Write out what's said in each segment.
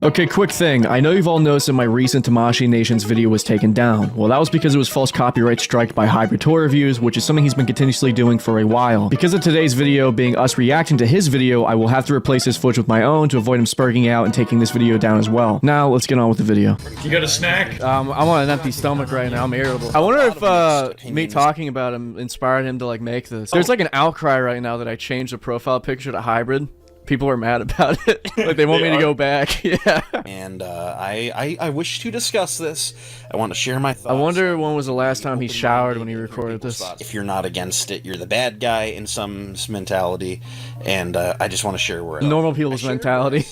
Okay, quick thing. I know you've all noticed that my recent Tamashii Nations video was taken down. Well, that was because it was false copyright striked by Schizotoyreviews, which is something he's been continuously doing for a while. Because of today's video being us reacting to his video, I will have to replace his footage with my own to avoid him spurging out and taking this video down as well. Now, let's get on with the video. You got a snack? I'm on an empty stomach right now. I'm irritable. I wonder if me talking about him inspired him to like make this. There's like an outcry right now that I changed the profile picture to hybrid. People are mad about it. Like they want me to go back. Yeah. And I wish to discuss this. I want to share my thoughts. I wonder when was the last time he showered when he recorded this. If you're not against it, you're the bad guy in some mentality. And I just want to share where normal people's mentality.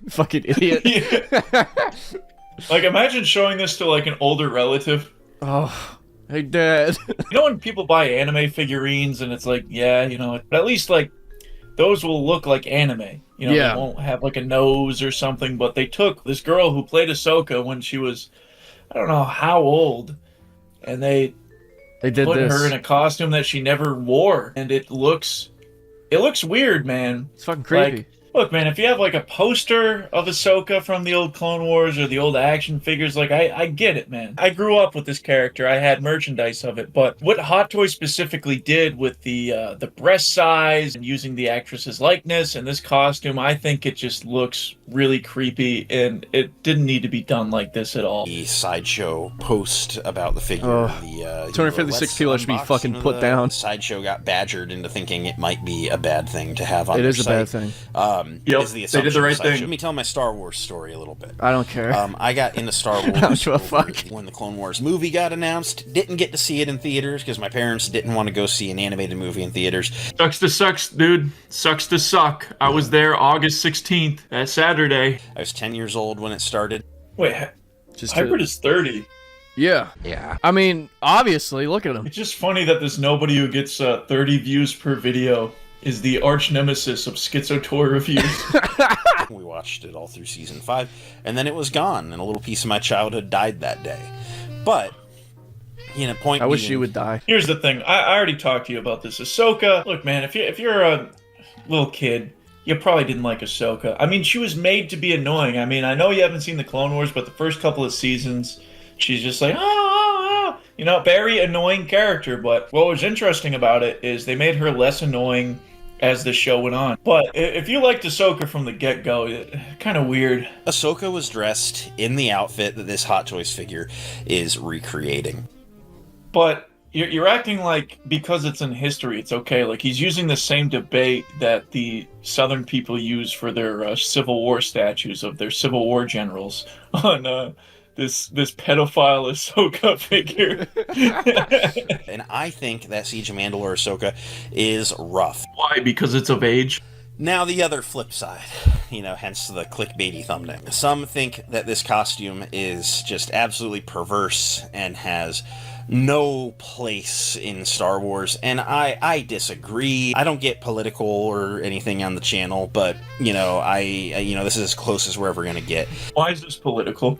Fucking idiot. Like imagine showing this to like an older relative. Oh. Hey, Dad. You know when people buy anime figurines and it's like, yeah, you know, but at least like those will look like anime. You know, yeah. They won't have like a nose or something, but they took this girl who played Ahsoka when she was, I don't know how old, and they did put this. her in a costume that she never wore, and it looks weird, man. It's fucking creepy. Like, look, man, if you have like a poster of Ahsoka from the old Clone Wars or the old action figures, like I get it, man. I grew up with this character. I had merchandise of it. But what Hot Toys specifically did with the breast size and using the actress's likeness and this costume, I think it just looks really creepy, and it didn't need to be done like this at all. The Sideshow post about the figure. The 256 people should be fucking put down. Sideshow got badgered into thinking it might be a bad thing to have on It their is a site. bad thing. Yep, Is the they did the right assumption. thing. Let me tell my Star Wars story a little bit. I don't care. I got into Star Wars don't give a fuck. when the Clone Wars movie got announced. Didn't get to see it in theaters because my parents didn't want to go see an animated movie in theaters. Sucks to sucks, dude. Sucks to suck. I was there August 16th, that Saturday. I was 10 years old when it started. Wait, Just Hybrid is 30. Yeah. I mean, obviously, look at him. It's just funny that there's nobody who gets 30 views per video is the arch nemesis of Schizotoyreviews. We watched it all through season 5, and then it was gone, and a little piece of my childhood died that day. But, you know, I wish you would die. Here's the thing. I already talked to you about this. Ahsoka, look, man, if you're a little kid, you probably didn't like Ahsoka. I mean, she was made to be annoying. I mean, I know you haven't seen the Clone Wars, but the first couple of seasons, she's just like, you know, very annoying character. But what was interesting about it is they made her less annoying as the show went on. But if you liked Ahsoka from the get-go, kind of weird. Ahsoka was dressed in the outfit that this Hot Toys figure is recreating. But you're acting like because it's in history, it's okay. Like he's using the same debate that the Southern people use for their Civil War statues of their Civil War generals on this pedophile Ahsoka figure. And I think that Siege of Mandalore Ahsoka is rough. Why? Because it's of age? Now the other flip side, you know, hence the clickbaity thumbnail. Some think that this costume is just absolutely perverse and has no place in Star Wars, and I disagree. I don't get political or anything on the channel, but, you know, this is as close as we're ever going to get. Why is this political?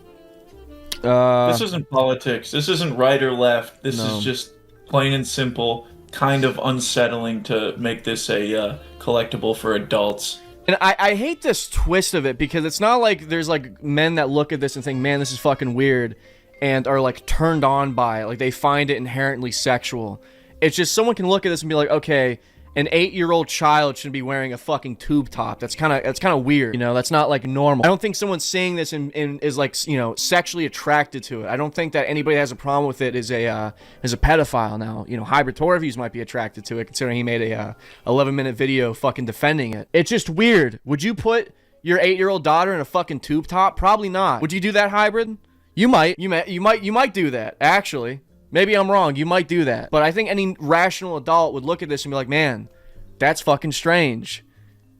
This isn't politics. This isn't right or left. This is just plain and simple, kind of unsettling to make this a collectible for adults. And I hate this twist of it because it's not like there's like men that look at this and think, man, this is fucking weird, and are like turned on by it. Like they find it inherently sexual. It's just someone can look at this and be like, okay, an 8-year-old child shouldn't be wearing a fucking tube top. That's kind of weird. You know, that's not like normal. I don't think someone seeing this and is like, you know, sexually attracted to it. I don't think that anybody that has a problem with it is a pedophile. Now, you know, Schizotoyreviews might be attracted to it considering he made a 11-minute video fucking defending it. It's just weird. Would you put your 8-year-old daughter in a fucking tube top? Probably not. Would you do that, Hybrid? You might. You might do that, actually. Maybe I'm wrong, you might do that. But I think any rational adult would look at this and be like, man, that's fucking strange.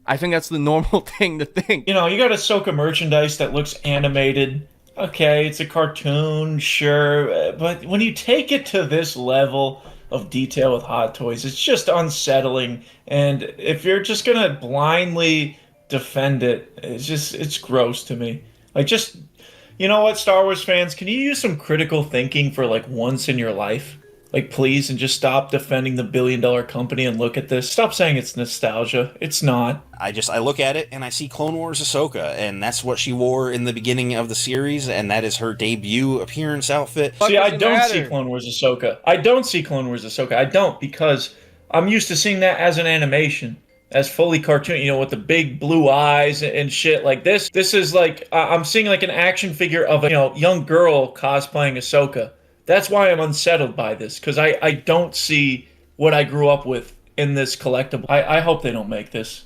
I think that's the normal thing to think. You know, you got Ahsoka merchandise that looks animated. Okay, it's a cartoon, sure. But when you take it to this level of detail with Hot Toys, it's just unsettling. And if you're just gonna blindly defend it, it's gross to me. Like, just... You know what, Star Wars fans? Can you use some critical thinking for, like, once in your life? Like, please, and just stop defending the billion-dollar company and look at this. Stop saying it's nostalgia. It's not. I look at it and I see Clone Wars Ahsoka, and that's what she wore in the beginning of the series, and that is her debut appearance outfit. See, I don't see Clone Wars Ahsoka. I don't see Clone Wars Ahsoka. I don't, because I'm used to seeing that as an animation, as fully cartoon, you know, with the big blue eyes and shit like this. This is like, I'm seeing like an action figure of a, you know, young girl cosplaying Ahsoka. That's why I'm unsettled by this, because I don't see what I grew up with in this collectible. I hope they don't make this.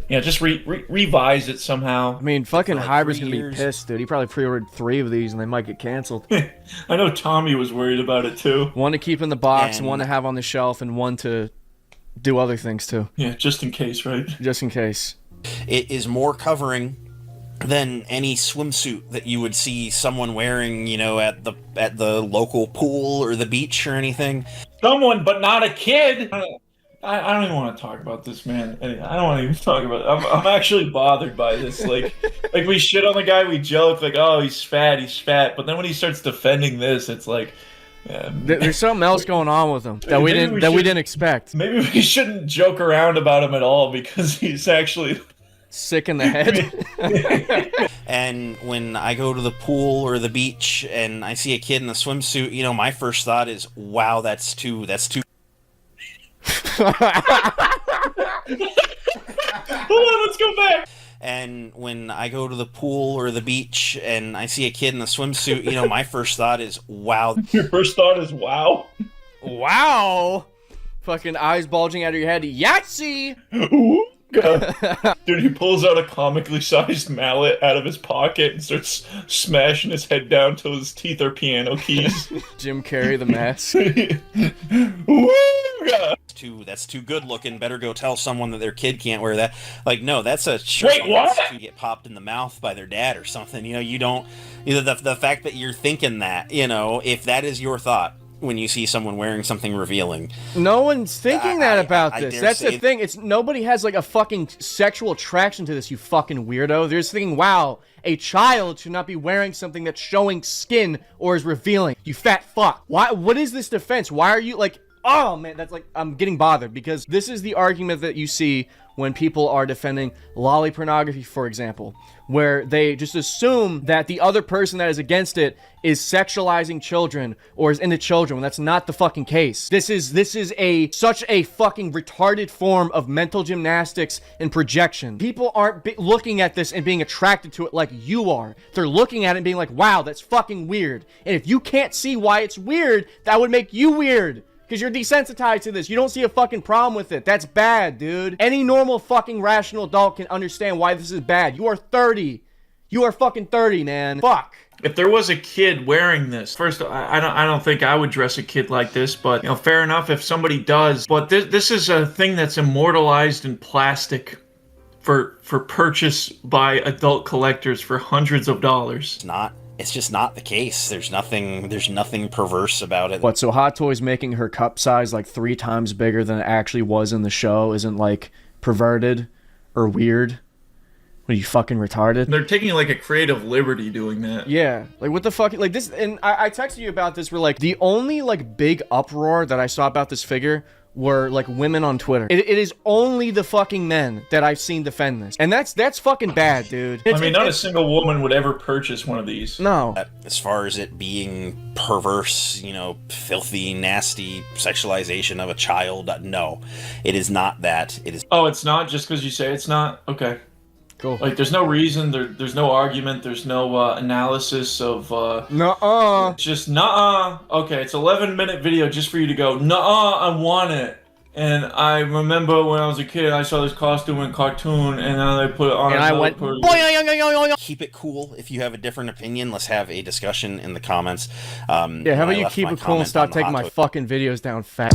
Yeah, just revise it somehow. I mean, fucking like Hybrid's 3 gonna years. be pissed, dude. He probably pre-ordered 3 of these and they might get canceled. I know Tommy was worried about it too. One to keep in the box, And- one to have on the shelf, and one to do other things too. Yeah, just in case, right? Just in case. It is more covering than any swimsuit that you would see someone wearing, you know, at the local pool or the beach or anything. Someone, but not a kid. I don't even want to talk about this, man. I don't want to even talk about it. I'm actually bothered by this. Like we shit on the guy, we joke, like, oh, he's fat. But then when he starts defending this, it's like, There's something else going on with him that we didn't expect. maybe we shouldn't joke around about him at all, because he's actually Sick in the head. And when I go to the pool or the beach and I see a kid in a swimsuit, you know, my first thought is, wow, that's too Hold on, let's go back. And when I go to the pool or the beach and I see a kid in a swimsuit, you know, my first thought is, wow. Your first thought is, wow. Wow. Fucking eyes bulging out of your head. Yahtzee! Ooh, God. Dude, he pulls out a comically sized mallet out of his pocket and starts smashing his head down till his teeth are piano keys. Jim Carrey the mask. Ooh, God. That's too good looking. Better go tell someone that their kid can't wear that. Like, no, that's a shirt Wait, what? to get popped in the mouth by their dad or something. You know, you don't. You know, the fact that you're thinking that, you know, if that is your thought when you see someone wearing something revealing, No one's thinking that about I this. dare That's the say- thing. It's nobody has like a fucking sexual attraction to this, you fucking weirdo. They're just thinking, wow, a child should not be wearing something that's showing skin or is revealing. You fat fuck. Why? What is this defense? Why are you like, oh man, that's like, I'm getting bothered, because this is the argument that you see when people are defending lolly pornography, for example, where they just assume that the other person that is against it is sexualizing children or is into children, when that's not the fucking case. This is such a fucking retarded form of mental gymnastics and projection. People aren't looking at this and being attracted to it like you are. They're looking at it and being like, wow, that's fucking weird. And if you can't see why it's weird, that would make you weird. Because you're desensitized to this. You don't see a fucking problem with it. That's bad, dude. Any normal fucking rational adult can understand why this is bad. You are 30. You are fucking 30, man. Fuck. If there was a kid wearing this, first, I don't think I would dress a kid like this, but, you know, fair enough if somebody does. But this is a thing that's immortalized in plastic for purchase by adult collectors for hundreds of dollars. it's just not the case. There's nothing perverse about it. What, so Hot Toys making her cup size like 3 times bigger than it actually was in the show isn't like perverted or weird? What, are you fucking retarded? They're taking like a creative liberty doing that. Yeah, like what the fuck, like this, and I texted you about this, where like the only like big uproar that I saw about this figure were like women on Twitter. It is only the fucking men that I've seen defend this, and that's fucking bad, dude. I mean, not a single woman would ever purchase one of these. No. As far as it being perverse, you know, filthy, nasty sexualization of a child, no, it is not that. It is. Oh, it's not just because you say it's not? Okay. Cool. Like, there's no reason, there's no argument, there's no analysis of, Nuh-uh. It's just, nuh-uh. Okay, it's 11-minute video just for you to go, nuh-uh, I want it. And I remember when I was a kid, I saw this costume in cartoon, and then they put it on. And I went, boing. Keep it cool. If you have a different opinion, let's have a discussion in the comments. Yeah, how about you keep it cool and stop taking my fucking videos down, fat.